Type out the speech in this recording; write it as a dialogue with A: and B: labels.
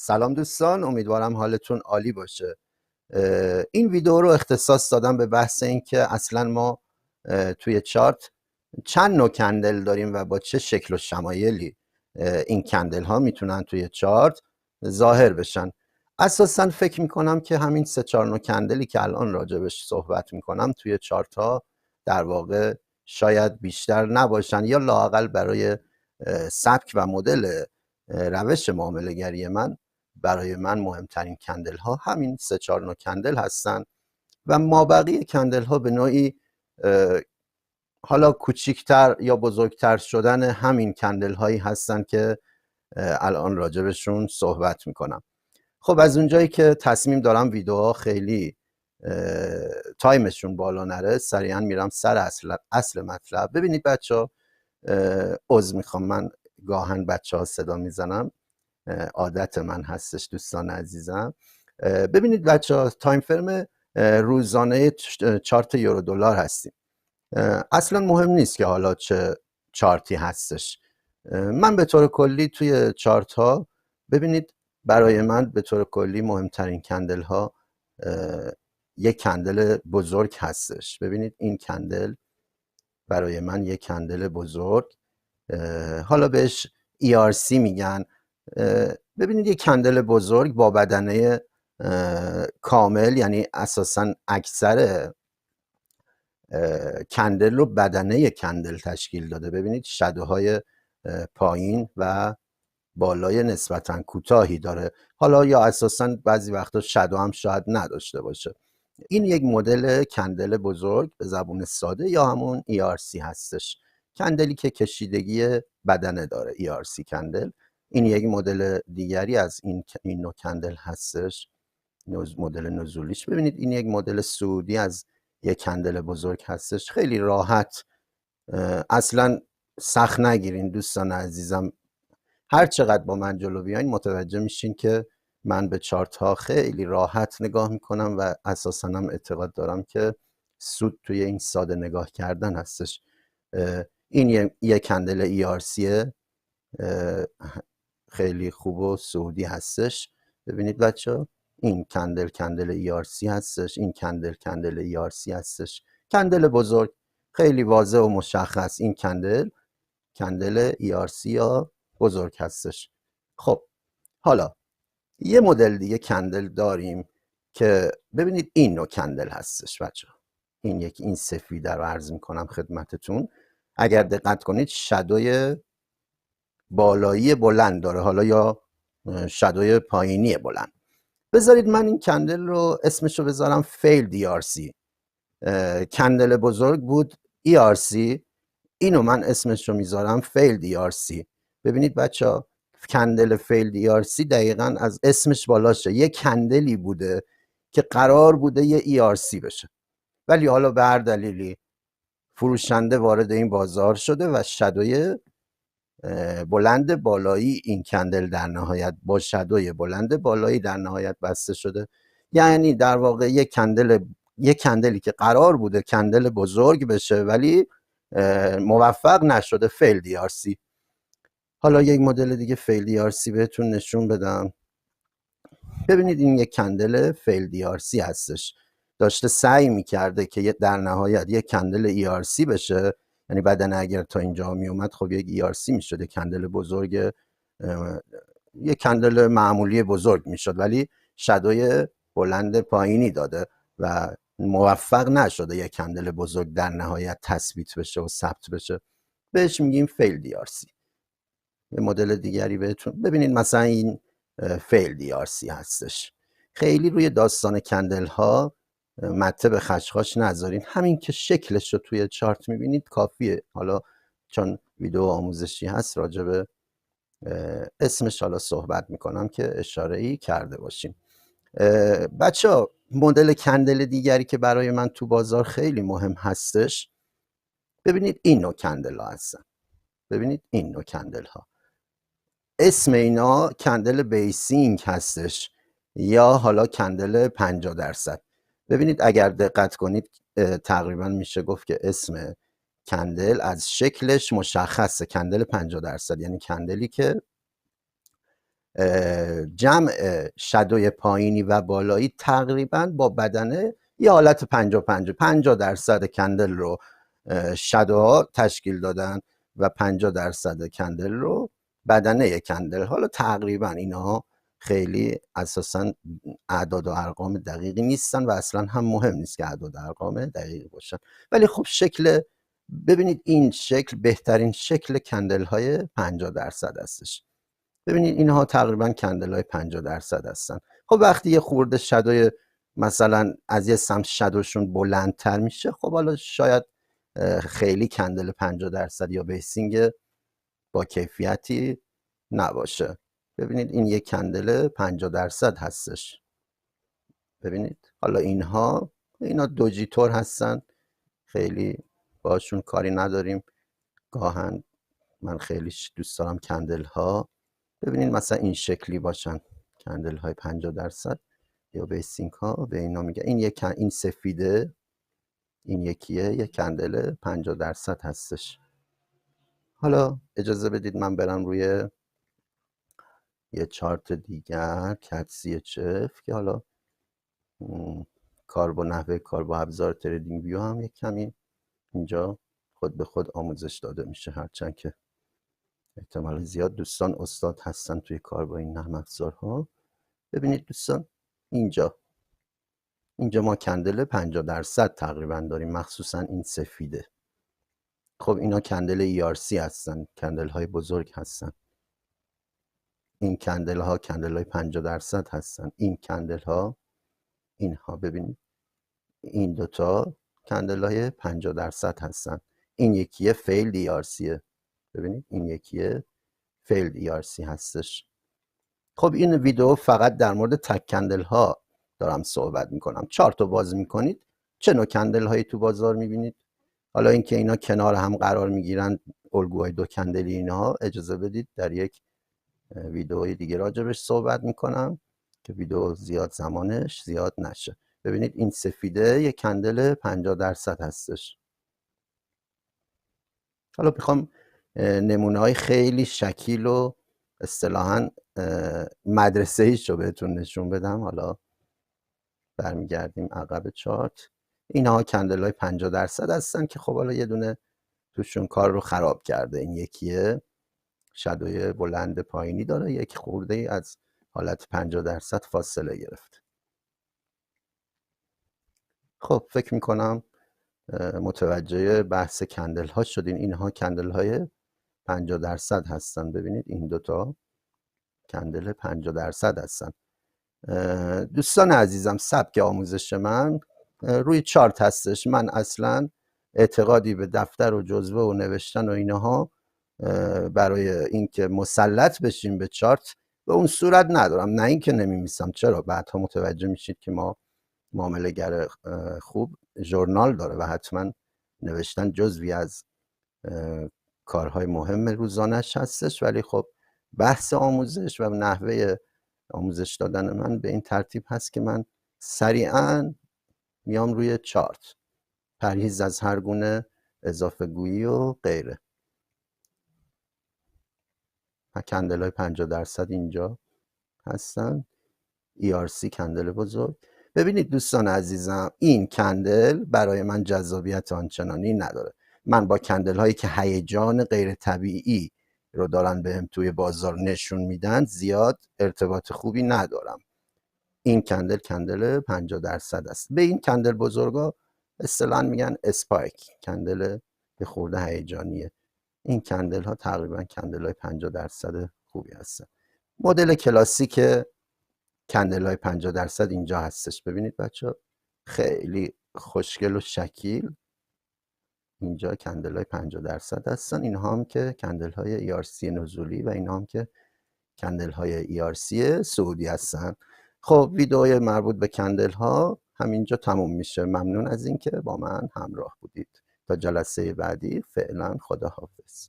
A: سلام دوستان، امیدوارم حالتون عالی باشه. این ویدیو رو اختصاص دادم به بحث این که اصلا ما توی چارت چند نوع کندل داریم و با چه شکل و شمایلی این کندل ها میتونن توی چارت ظاهر بشن. اساسا فکر میکنم که همین 3-4 نوع کندلی که الان راجبش صحبت میکنم توی چارت ها در واقع شاید بیشتر نباشن، یا لااقل برای سبک و مدل روش معامله گری برای من مهمترین کندل ها همین 3-4 نوع کندل هستن و مابقی کندل ها به نوعی حالا کوچیکتر یا بزرگتر شدن همین کندل هایی هستن که الان راجبشون صحبت میکنم. خب از اونجایی که تصمیم دارم ویدیوها خیلی تایمشون بالا نره، سریعا میرم سر اصل مطلب. ببینید بچه ها، عذر میخوام، من گاهن بچه ها صدا میزنم، عادت من هستش دوستان عزیزم. ببینید بچه ها، تایم فرم روزانه چارت یورو دلار هستیم. اصلا مهم نیست که حالا چه چارتی هستش. من به طور کلی توی چارت ها، ببینید برای من به طور کلی مهمترین کندل ها یک کندل بزرگ هستش. ببینید این کندل برای من یک کندل بزرگ، حالا بهش ERC میگن. ببینید یک کندل بزرگ با بدنه کامل، یعنی اساسا اکثر کندل رو بدنه کندل تشکیل داده. ببینید شادوهای پایین و بالای نسبتا کوتاهی داره، حالا یا اساسا بعضی وقتا شادو هم شاید نداشته باشه. این یک مدل کندل بزرگ به زبون ساده یا همون ERC هستش، کندلی که کشیدگی بدنه داره، ERC کندل. این یک مدل دیگری از این نوع کندل هستش، مدل نزولیش. ببینید این یک مدل سعودی از یک کندل بزرگ هستش. خیلی راحت، اصلا سخت نگیرین دوستان عزیزم. هر چقدر با من جلو بیاین متوجه میشین که من به چارت ها خیلی راحت نگاه میکنم و اساسا هم اعتقاد دارم که سود توی این ساده نگاه کردن هستش. این یک کندل ERC خیلی خوب و سعودی هستش. ببینید بچه ها، این کندل ERC هستش، این کندل ERC هستش. کندل بزرگ خیلی واضح و مشخص، این کندل ERC یا بزرگ هستش. خب حالا یه مدل دیگه کندل داریم که ببینید این نوع کندل هستش بچه ها. این سفید رو عرض میکنم خدمتتون. اگر دقت کنید شادوی بالایی بلند داره، حالا یا شادوی پایینی بلند. بذارید من این کندل رو اسمشو بذارم فیل ERC. کندل بزرگ بود ERC، اینو من اسمشو میذارم فیل ERC. ببینید بچه ها، کندل فیل ERC دقیقا از اسمش بالاشه، یه کندلی بوده که قرار بوده یه ERC بشه، ولی حالا به هر دلیلی فروشنده وارد این بازار شده و شادوی بلند بالایی این کندل در نهایت با شادوی بلند بالایی در نهایت بسته شده. یعنی در واقع یک کندلی که قرار بوده کندل بزرگ بشه ولی موفق نشده، فیل ERC. حالا یک مدل دیگه فیل ERC بهتون نشون بدم. ببینید این یک کندل فیل ERC هستش، داشته سعی میکرده که در نهایت یک کندل ERC بشه، یعنی بدن اگر تا اینجا می اومد خب یک ERC میشد، کندل بزرگ، یک کندل معمولی بزرگ میشد، ولی شادوی بلند پایینی داده و موفق نشده یک کندل بزرگ در نهایت تثبیت بشه و ثبت بشه. بهش میگیم فیل ERC. یه مدل دیگری بهتون ببینید، مثلا این فیل ERC هستش. خیلی روی داستان کندل ها مته به خشخاش نذارین، همین که شکلش رو توی چارت میبینید کافیه. حالا چون ویدیو آموزشی هست راجع به اسمش حالا صحبت میکنم که اشاره ای کرده باشیم. بچه ها، مدل کندل دیگری که برای من تو بازار خیلی مهم هستش، ببینید این نوع کندل ها هستن. ببینید این نوع کندل ها، اسم اینا کندل بیسینگ هستش یا حالا کندل 50%. ببینید اگر دقت کنید تقریبا میشه گفت که اسم کندل از شکلش مشخصه، کندل 50%، یعنی کندلی که جمع شادوی پایینی و بالایی تقریبا با بدنه یه حالت 50-50 کندل رو شادوها تشکیل دادن و 50% کندل رو بدنه کندل. حالا تقریبا اینها خیلی اساسا اعداد و ارقام دقیقی نیستن و اصلا هم مهم نیست که اعداد و ارقام دقیقی باشن، ولی خب شکل، ببینید این شکل بهترین شکل کندل های 50% هستش. ببینید اینها تقریبا کندل های 50% هستن. خب وقتی یه خورده شادوی مثلا از یه سمت شادوشون بلندتر میشه، خب حالا شاید خیلی کندل 50% یا بیسینگ با کیفیتی نباشه. ببینید این یک کندل 50% هستش. ببینید حالا اینا دوجیتور هستن، خیلی باشون کاری نداریم. گاهن من خیلی دوست دارم کندل ها، ببینید مثلا این شکلی باشن، کندل های 50% یا بیسینگ ها به اینا میگه. این سفیده، این یکیه، یک کندل 50% هستش. حالا اجازه بدید من برم روی یه چارت دیگر، کتسی چف، که حالا کار با نحوه کار با ابزار تریدینگ ویو هم یک کمی اینجا خود به خود آموزش داده میشه، هرچند که احتمال زیاد دوستان استاد هستن توی کار با این نرم افزارها. ببینید دوستان اینجا ما کندل 50% تقریبا داریم، مخصوصا این سفیده. خب اینا کندل ERC هستن، کندل های بزرگ هستن. این کندل ها کندل های 50% هستن. این کندل ها، اینها ببینید این دوتا کندل های 50% هستن. این یکیه فیلد ERC، ببینید این یکیه فیلد ERC هستش. خب این ویدیو فقط در مورد تک کندل ها دارم صحبت میکنم. چارت رو باز میکنید، چه نوع کندل هایی تو بازار میبینید. حالا اینکه اینا کنار هم قرار میگیرن، الگوهای دو کندلی اینها، اجازه بدید در یک ویدئوی دیگه راجبش صحبت میکنم که ویدیو زیاد زمانش زیاد نشه. ببینید این سفیده یک کندل 50% هستش. حالا میخوام نمونه های خیلی شکیل و اصطلاحاً مدرسه ایش رو بهتون نشون بدم. حالا برمیگردیم عقب چارت. اینها کندل های 50% هستن که خب حالا یه دونه توشون کار رو خراب کرده. این یکیه شادوی بلند پایینی داره، یک خورده ای از حالت 50% فاصله گرفت. خب فکر میکنم متوجه بحث کندل ها شدین. اینها کندل های 50% هستن. ببینید این دوتا کندل 50% هستن. دوستان عزیزم، سبک آموزش من روی چارت هستش. من اصلا اعتقادی به دفتر و جزوه و نوشتن و اینها برای اینکه مسلط بشیم به چارت به اون صورت ندارم. نه اینکه نمی‌نویسم، چرا بعدها متوجه میشید که ما معامله‌گر خوب ژورنال داره و حتما نوشتن جزوی از کارهای مهم روزانش هستش، ولی خب بحث آموزش و نحوه آموزش دادن من به این ترتیب هست که من سریعا میام روی چارت، پرهیز از هر گونه اضافه گویی و غیره. کندل های 50% اینجا هستن، ERC کندل بزرگ. ببینید دوستان عزیزم، این کندل برای من جذابیت آنچنانی نداره. من با کندل هایی که هیجان غیر طبیعی رو دارن بهم توی بازار نشون میدن زیاد ارتباط خوبی ندارم. این کندل 50% است. به این کندل بزرگا اصطلاحاً میگن اسپایک، کندل به خورده هیجانیه. این کندل ها تقریبا کندل های 50% خوبی هستن. مدل کلاسیک کندل های 50% اینجا هستش. ببینید بچه ها خیلی خوشگل و شکیل. اینجا کندل های 50% هستن. اینها هم که کندل های ERC نزولی و اینها هم که کندل های ERC سعودی هستن. خب ویدئوی مربوط به کندل ها همینجا تموم میشه. ممنون از اینکه با من همراه بودید. تا جلسه بعدی فعلا خداحافظ.